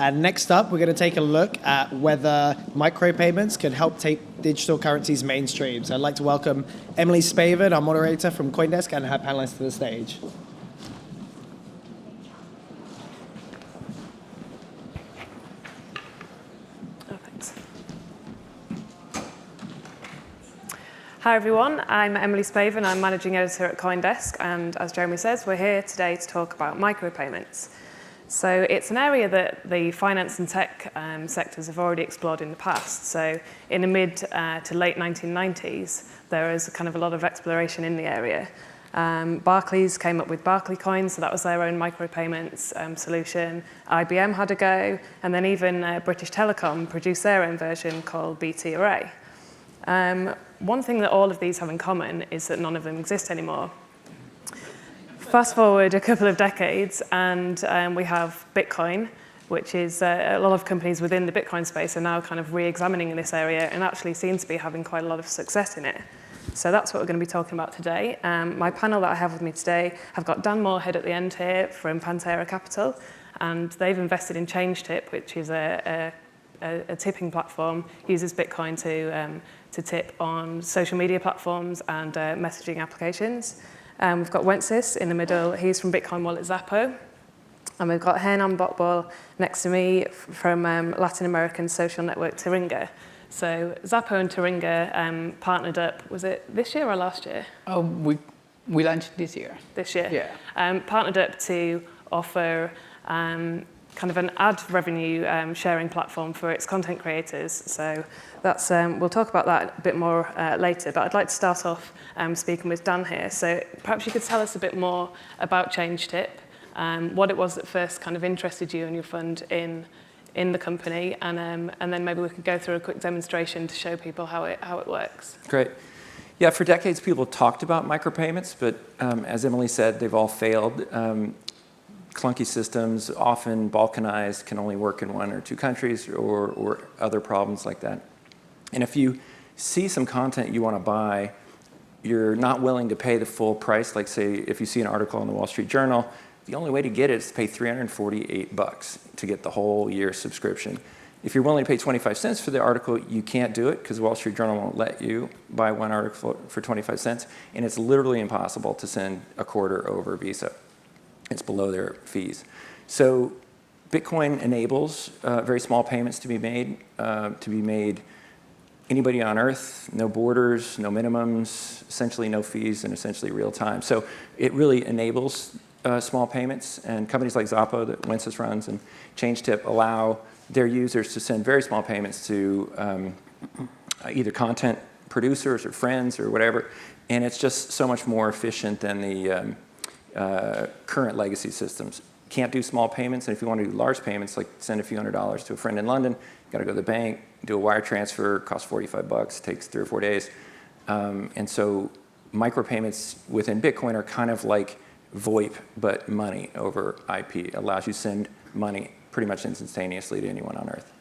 And next up, we're going to take a look at whether micropayments can help take digital currencies mainstream. So I'd like to welcome Emily Spaven, our moderator from CoinDesk, and her panelists to the stage. Hi everyone, I'm Emily Spaven, I'm Managing Editor at CoinDesk, and as Jeremy says, we're here today to talk about micropayments. So it's an area that the finance and tech sectors have already explored in the past. So in the mid to late 1990s, there was kind of a lot of exploration in the area. Barclays came up with Barclaycoin, so that was their own micropayments solution. IBM had a go, and then even British Telecom produced their own version called BT Array. One thing that all of these have in common is that none of them exist anymore. Fast forward a couple of decades, and we have Bitcoin, which is a lot of companies within the Bitcoin space are now kind of re-examining this area and actually seem to be having quite a lot of success in it. So that's what we're going to be talking about today. My panel that I have with me today have got Dan Morehead at the end here from Pantera Capital, and they've invested in ChangeTip, which is a tipping platform, uses Bitcoin to tip on social media platforms and messaging applications. We've got Wences in the middle. He's from Bitcoin wallet Xapo. And we've got Hernán Botbol next to me from Latin American social network Taringa. So Xapo and Taringa partnered up, was it this year or last year? Oh, we launched this year. This year? Yeah. Partnered up to offer kind of an ad revenue sharing platform for its content creators. So that's we'll talk about that a bit more later, but I'd like to start off speaking with Dan here. So perhaps you could tell us a bit more about ChangeTip, what it was that first kind of interested you and your fund in the company, and then maybe we could go through a quick demonstration to show people how it works. Great. Yeah, for decades people talked about micropayments, but as Emily said, they've all failed. Clunky systems, often balkanized, can only work in one or two countries, or other problems like that. And if you see some content you want to buy, you're not willing to pay the full price. Like say, if you see an article in the Wall Street Journal, the only way to get it is to pay $348 to get the whole year subscription. If you're willing to pay 25 cents for the article, you can't do it because the Wall Street Journal won't let you buy one article for 25 cents. And it's literally impossible to send a quarter over Visa. It's below their fees. So Bitcoin enables very small payments to be made anybody on Earth, no borders, no minimums, essentially no fees, and essentially real time. So it really enables small payments, and companies like Xapo that Wences runs and ChangeTip allow their users to send very small payments to either content producers or friends or whatever, and it's just so much more efficient than the current legacy systems. Can't do small payments, and if you want to do large payments, like send a few $100s to a friend in London, you got to go to the bank, do a wire transfer, costs $45, takes 3 or 4 days. And so micropayments within Bitcoin are kind of like VoIP, but money over IP. It allows you to send money pretty much instantaneously to anyone on Earth.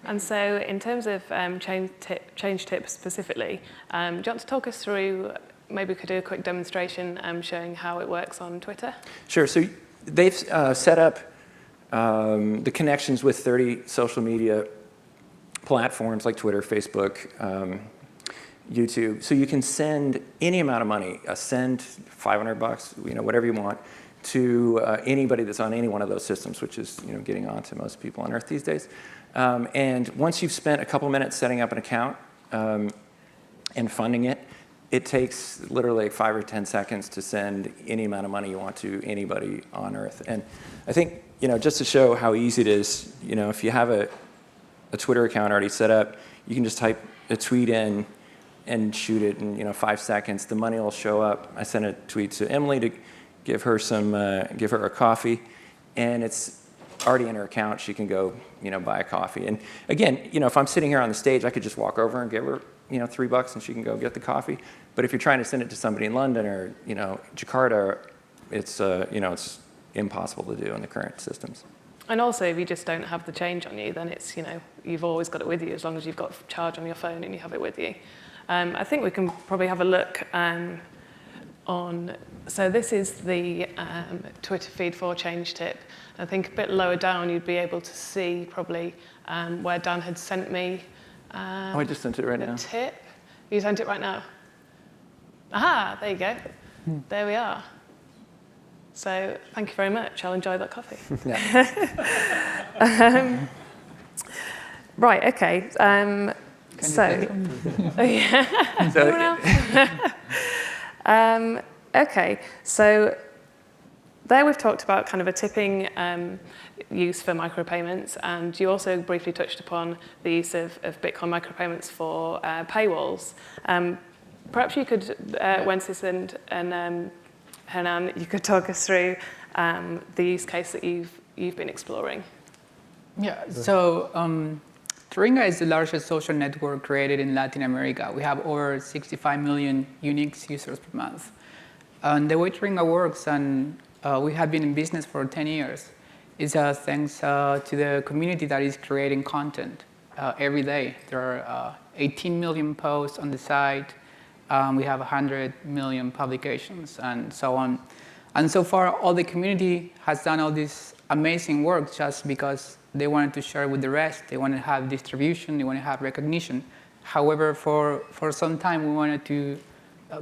And so in terms of ChangeTip specifically, do you want to talk us through, maybe we could do a quick demonstration showing how it works on Twitter? Sure. So they've set up the connections with 30 social media platforms like Twitter, Facebook, YouTube. So you can send any amount of money, send $500, whatever you want, to anybody that's on any one of those systems, which is getting on to most people on Earth these days. And once you've spent a couple minutes setting up an account and funding it, it takes literally like 5 or 10 seconds to send any amount of money you want to anybody on Earth. And I think, just to show how easy it is, if you have a Twitter account already set up, you can just type a tweet in and shoot it in 5 seconds. The money will show up. I sent a tweet to Emily to give her a coffee, and it's already in her account. She can go, buy a coffee. And again, if I'm sitting here on the stage, I could just walk over and give her, $3 and she can go get the coffee. But if you're trying to send it to somebody in London or, Jakarta, it's impossible to do in the current systems. And also, if you just don't have the change on you, then it's, you've always got it with you as long as you've got charge on your phone and you have it with you. I think we can probably have a look on, so this is the Twitter feed for change tip. I think a bit lower down you'd be able to see probably where Dan had sent me I just sent it right now. tip. You sent it right now? Aha, there you go. There we are. So thank you very much. I'll enjoy that coffee. Right, okay. Okay, so there we've talked about kind of a tipping use for micropayments, and you also briefly touched upon the use of Bitcoin micropayments for paywalls. Perhaps you could, Wences and Hernán, you could talk us through the use case that you've been exploring. Yeah, so Taringa is the largest social network created in Latin America. We have over 65 million unique users per month. And the way Taringa works, and we have been in business for 10 years, is thanks to the community that is creating content every day. There are 18 million posts on the site. We have 100 million publications and so on. And so far, all the community has done all this amazing work just because they wanted to share with the rest. They want to have distribution. They want to have recognition. However, for some time, we wanted to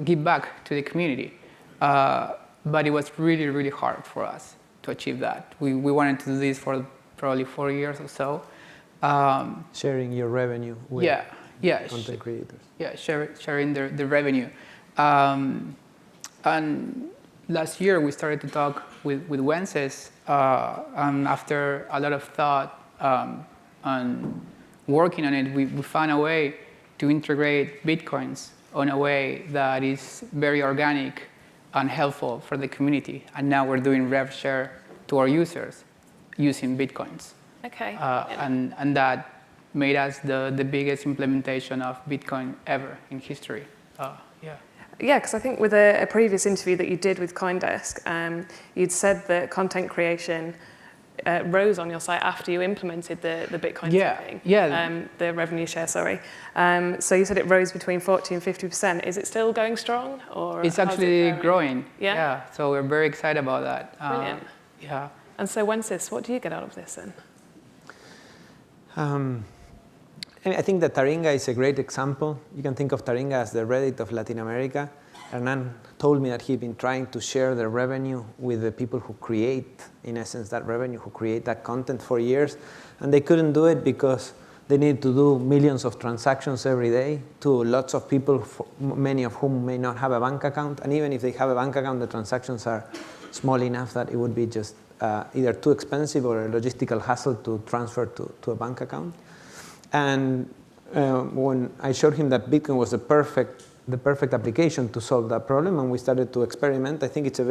give back to the community. But it was really, really hard for us to achieve that. We wanted to do this for probably 4 years or so. Sharing your revenue with content creators. Yeah, sharing the revenue. And last year, we started to talk with Wences, and after a lot of thought and working on it, we found a way to integrate Bitcoins in a way that is very organic and helpful for the community. And now we're doing rev share to our users using Bitcoins. Okay. And that made us the biggest implementation of Bitcoin ever in history. Yeah, because I think with a previous interview that you did with CoinDesk, you'd said that content creation rose on your site after you implemented the Bitcoin tipping. The revenue share, sorry. So you said it rose between 40 and 50%. Is it still going strong? Or it's actually growing. Yeah? So we're very excited about that. Brilliant. Yeah. And so Wences, what do you get out of this then? I think that Taringa is a great example. You can think of Taringa as the Reddit of Latin America. Hernán told me that he'd been trying to share the revenue with the people who create, in essence, that revenue, who create that content for years. And they couldn't do it because they need to do millions of transactions every day to lots of people, many of whom may not have a bank account. And even if they have a bank account, the transactions are small enough that it would be just either too expensive or a logistical hassle to transfer to a bank account. And when I showed him that Bitcoin was the perfect application to solve that problem, and we started to experiment, I think it's a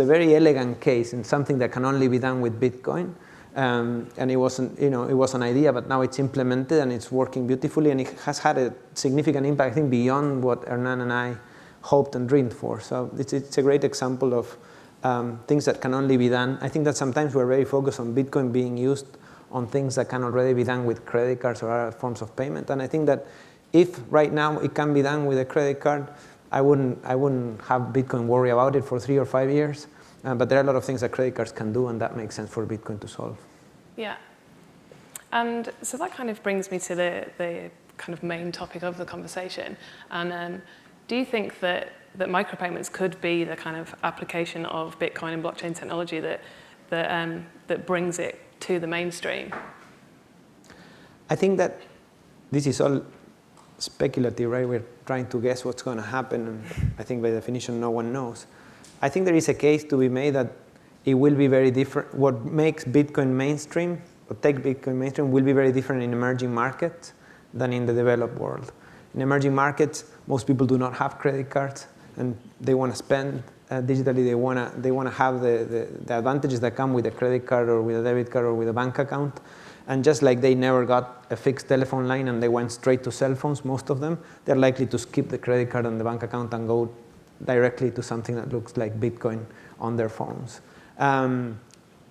very elegant case and something that can only be done with Bitcoin. And it wasn't, it was an idea, but now it's implemented and it's working beautifully, and it has had a significant impact, I think, beyond what Hernán and I hoped and dreamed for. So it's a great example of things that can only be done. I think that sometimes we're very focused on Bitcoin being used on things that can already be done with credit cards or other forms of payment. And I think that if right now it can be done with a credit card, I wouldn't have Bitcoin worry about it for 3 or 5 years. But there are a lot of things that credit cards can do, and that makes sense for Bitcoin to solve. Yeah. And so that kind of brings me to the kind of main topic of the conversation. And do you think that micropayments could be the kind of application of Bitcoin and blockchain technology that brings it to the mainstream? I think that this is all speculative, right? We're trying to guess what's going to happen, and I think by definition no one knows. I think there is a case to be made that it will be very different. What makes Bitcoin mainstream, or take Bitcoin mainstream, will be very different in emerging markets than in the developed world. In emerging markets, most people do not have credit cards, and they want to spend digitally. They want to have the advantages that come with a credit card or with a debit card or with a bank account. And just like they never got a fixed telephone line and they went straight to cell phones, most of them, they're likely to skip the credit card and the bank account and go directly to something that looks like Bitcoin on their phones. And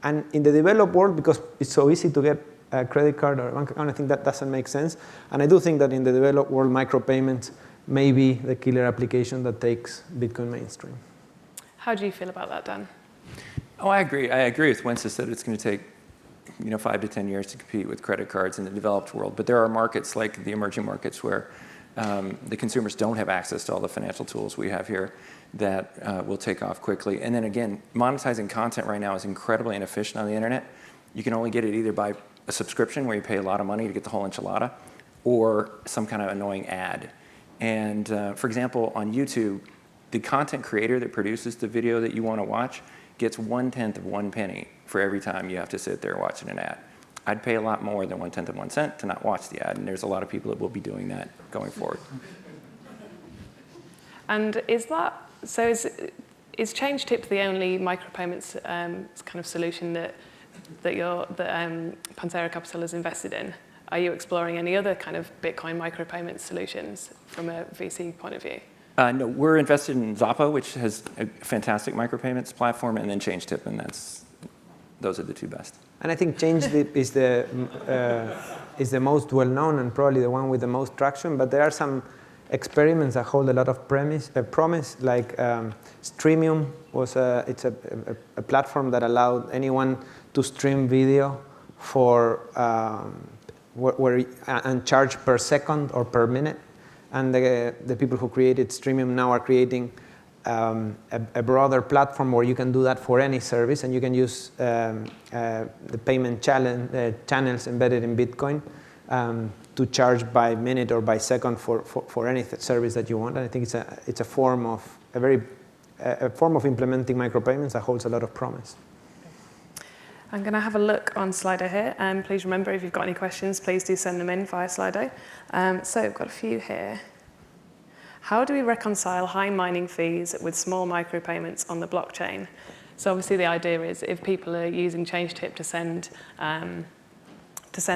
in the developed world, because it's so easy to get a credit card or a bank account, I think that doesn't make sense. And I do think that in the developed world, micropayments may be the killer application that takes Bitcoin mainstream. How do you feel about that, Dan? Oh, I agree. I agree with Wences that it's going to take 5 to 10 years to compete with credit cards in the developed world. But there are markets like the emerging markets where the consumers don't have access to all the financial tools we have here that will take off quickly. And then again, monetizing content right now is incredibly inefficient on the internet. You can only get it either by a subscription where you pay a lot of money to get the whole enchilada, or some kind of annoying ad. And for example, on YouTube, the content creator that produces the video that you want to watch gets 1/10 of 1 penny for every time you have to sit there watching an ad. I'd pay a lot more than 1/10 of 1 cent to not watch the ad, and there's a lot of people that will be doing that going forward. And is change tip the only micropayments kind of solution that Pantera Capital has invested in? Are you exploring any other kind of Bitcoin micropayment solutions from a VC point of view? No, we're invested in Xapo, which has a fantastic micropayments platform, and then ChangeTip, and those are the two best. And I think ChangeTip is the most well-known and probably the one with the most traction, but there are some experiments that hold a lot of promise, like Streamium it's a platform that allowed anyone to stream video for and charge per second or per minute. And the people who created Streamium now are creating a broader platform where you can do that for any service, and you can use the payment channels embedded in Bitcoin to charge by minute or by second for any service that you want. And I think it's a form of implementing micropayments that holds a lot of promise. I'm going to have a look on Slido here, and please remember, if you've got any questions, please do send them in via Slido. So we've got a few here. How do we reconcile high mining fees with small micropayments on the blockchain? So obviously the idea is if people are using ChangeTip to send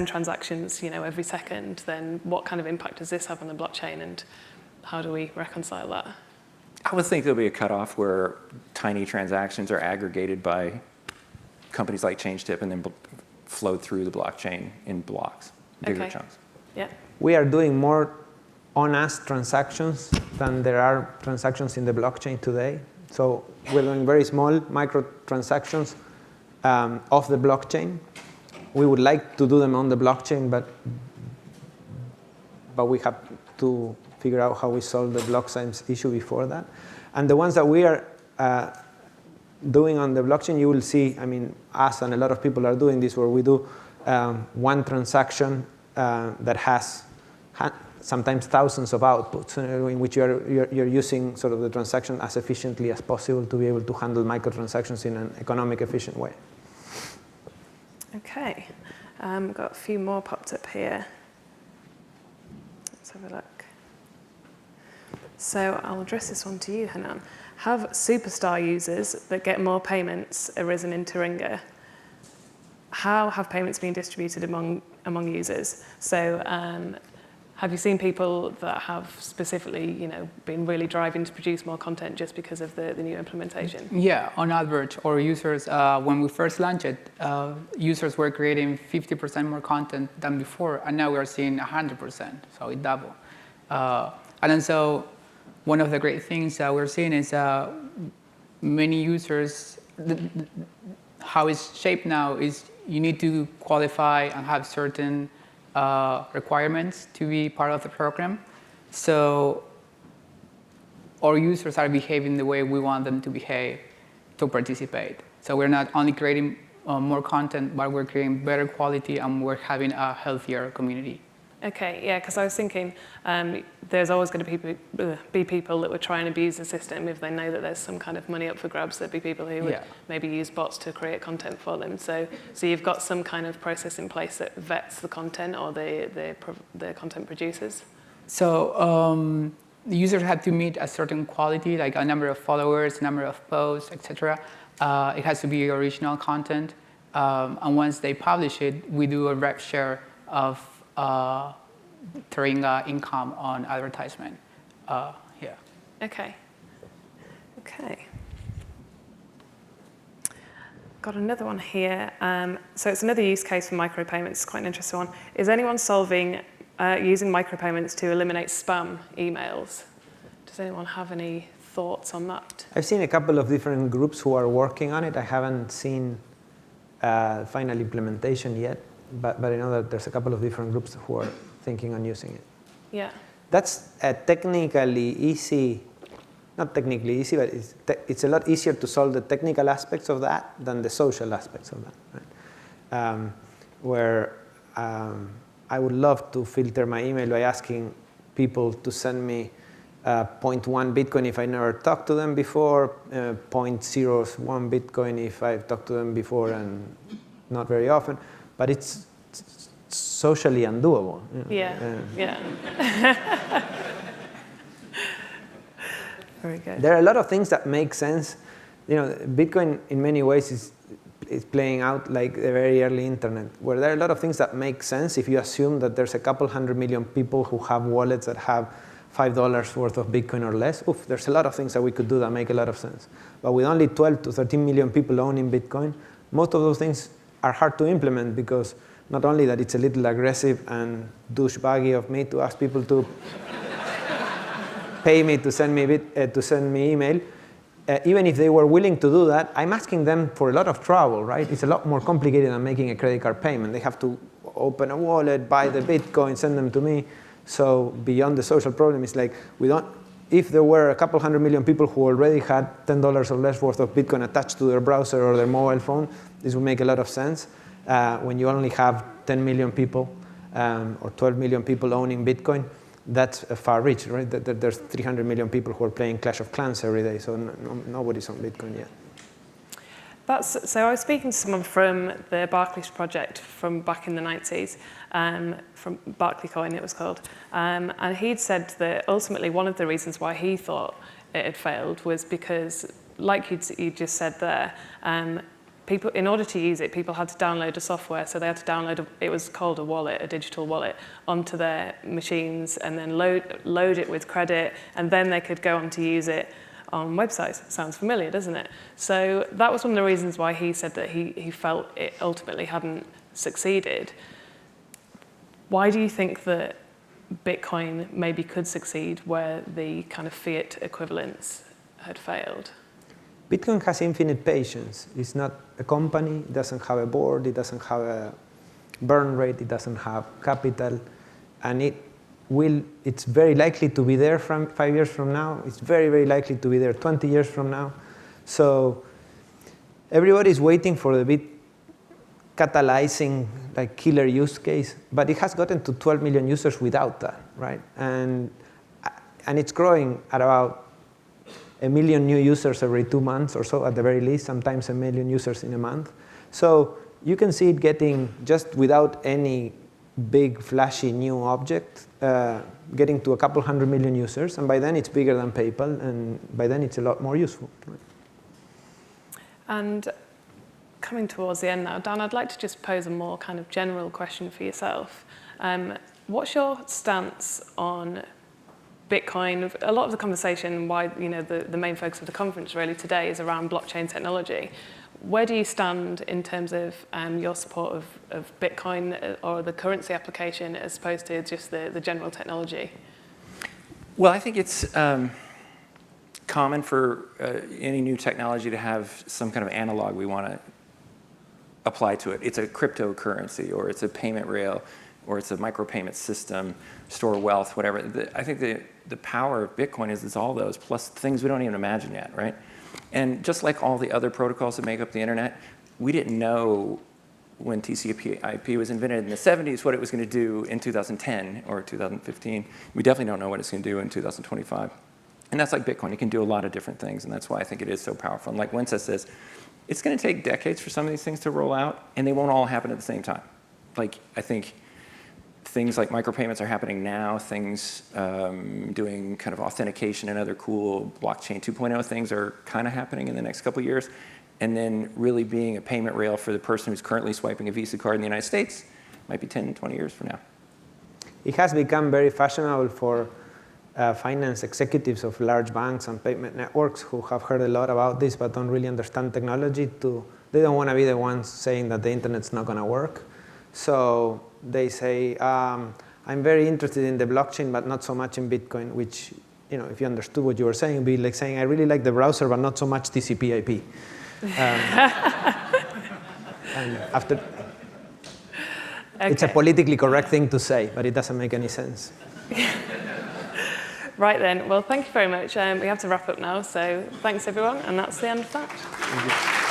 transactions, every second, then what kind of impact does this have on the blockchain, and how do we reconcile that? I would think there'll be a cutoff where tiny transactions are aggregated by companies like ChangeTip and then flow through the blockchain in blocks, bigger chunks. Yeah. We are doing more on-us transactions than there are transactions in the blockchain today. So we're doing very small micro transactions off the blockchain. We would like to do them on the blockchain, but we have to figure out how we solve the block size issue before that. And the ones that we are doing on the blockchain, you will see, us and a lot of people are doing this, where we do one transaction that has sometimes thousands of outputs, in which you're using sort of the transaction as efficiently as possible to be able to handle microtransactions in an economic, efficient way. Okay, got a few more popped up here. Let's have a look. So I'll address this one to you, Hernán. Have superstar users that get more payments arisen in Taringa? How have payments been distributed among users? So have you seen people that have specifically, been really driving to produce more content just because of the new implementation? Yeah, on average, our users, when we first launched it, users were creating 50% more content than before, and now we're seeing 100%, so it doubled. And then so one of the great things that we're seeing is many users, how it's shaped now is you need to qualify and have certain requirements to be part of the program. So our users are behaving the way we want them to behave to participate. So we're not only creating more content, but we're creating better quality, and we're having a healthier community. Okay, yeah, because I was thinking there's always going to be people that would try and abuse the system if they know that there's some kind of money up for grabs. There'd be people who would maybe use bots to create content for them. So you've got some kind of process in place that vets the content or the content producers? So the users have to meet a certain quality, like a number of followers, number of posts, etc. It has to be original content. And once they publish it, we do a rev share of Taringa income on advertisement. Okay. Got another one here. So it's another use case for micropayments. It's quite an interesting one. Is anyone solving using micropayments to eliminate spam emails. Does anyone have any thoughts on that? I've seen a couple of different groups who are working on it. I haven't seen final implementation yet, but I know that there's a couple of different groups who are thinking on using it. Yeah. That's technically easy, not technically easy, but it's a lot easier to solve the technical aspects of that than the social aspects of that. Right? Where I would love to filter my email by asking people to send me 0.1 Bitcoin if I never talked to them before, 0.01 Bitcoin if I've talked to them before and not very often, but it's socially undoable. Yeah, yeah. Very good. There are a lot of things that make sense. Bitcoin in many ways is playing out like the very early internet, where there are a lot of things that make sense if you assume that there's a couple 100 million people who have wallets that have $5 worth of Bitcoin or less. There's a lot of things that we could do that make a lot of sense. But with only 12 to 13 million people owning Bitcoin, most of those things are hard to implement because not only that it's a little aggressive and douchebaggy of me to ask people to pay me to send me email, even if they were willing to do that, I'm asking them for a lot of trouble, right? It's a lot more complicated than making a credit card payment. They have to open a wallet, buy the Bitcoin, send them to me. So beyond the social problem, it's like if there were a couple 100 million people who already had $10 or less worth of Bitcoin attached to their browser or their mobile phone, this would make a lot of sense. When you only have 10 million people or 12 million people owning Bitcoin, that's a far reach, right? There's 300 million people who are playing Clash of Clans every day, so nobody's on Bitcoin yet. So I was speaking to someone from the Barclays project from back in the 90s, from Barclaycoin it was called, and he'd said that ultimately one of the reasons why he thought it had failed was because, like you just said there, people, in order to use it, people had to download a software, so they had to download, it was called a wallet, a digital wallet, onto their machines and then load it with credit, and then they could go on to use it on websites. Sounds familiar, doesn't it? So that was one of the reasons why he said that he felt it ultimately hadn't succeeded. Why do you think that Bitcoin maybe could succeed where the kind of fiat equivalents had failed? Bitcoin has infinite patience. It's not a company, it doesn't have a board, it doesn't have a burn rate, it doesn't have capital, and it's very likely to be there from 5 years from now. It's very, very likely to be there 20 years from now. So everybody's waiting for the bit catalyzing like killer use case, but it has gotten to 12 million users without that, right? And it's growing at about 1 million new users every 2 months or so at the very least, sometimes 1 million users in a month. So you can see it getting, just without any big flashy new object, getting to a couple 100 million users, and by then it's bigger than PayPal, and by then it's a lot more useful. And coming towards the end now, Dan, I'd like to just pose a more kind of general question for yourself. What's your stance on Bitcoin? A lot of the conversation, why the main focus of the conference really today is around blockchain technology. Where do you stand in terms of your support of Bitcoin or the currency application as opposed to just the general technology? Well, I think it's common for any new technology to have some kind of analog we want to apply to it. It's a cryptocurrency, or it's a payment rail, or it's a micropayment system, store wealth, whatever. I think the power of Bitcoin is it's all those, plus things we don't even imagine yet, right? And just like all the other protocols that make up the internet, we didn't know when TCP/IP was invented in the 70s what it was going to do in 2010 or 2015. We definitely don't know what it's going to do in 2025. And that's like Bitcoin. It can do a lot of different things, and that's why I think it is so powerful. And like Wences says, it's going to take decades for some of these things to roll out, and they won't all happen at the same time. Like, I think things like micropayments are happening now, things doing kind of authentication and other cool blockchain 2.0 things are kind of happening in the next couple of years. And then really being a payment rail for the person who's currently swiping a Visa card in the United States might be 10, 20 years from now. It has become very fashionable for finance executives of large banks and payment networks who have heard a lot about this but don't really understand technology they don't want to be the ones saying that the internet's not going to work. So they say, I'm very interested in the blockchain, but not so much in Bitcoin, which, if you understood what you were saying, it would be like saying, I really like the browser, but not so much TCP/IP. And after, It's a politically correct thing to say, but it doesn't make any sense. Right then, well, thank you very much. We have to wrap up now, so thanks everyone, and that's the end of that. Thank you.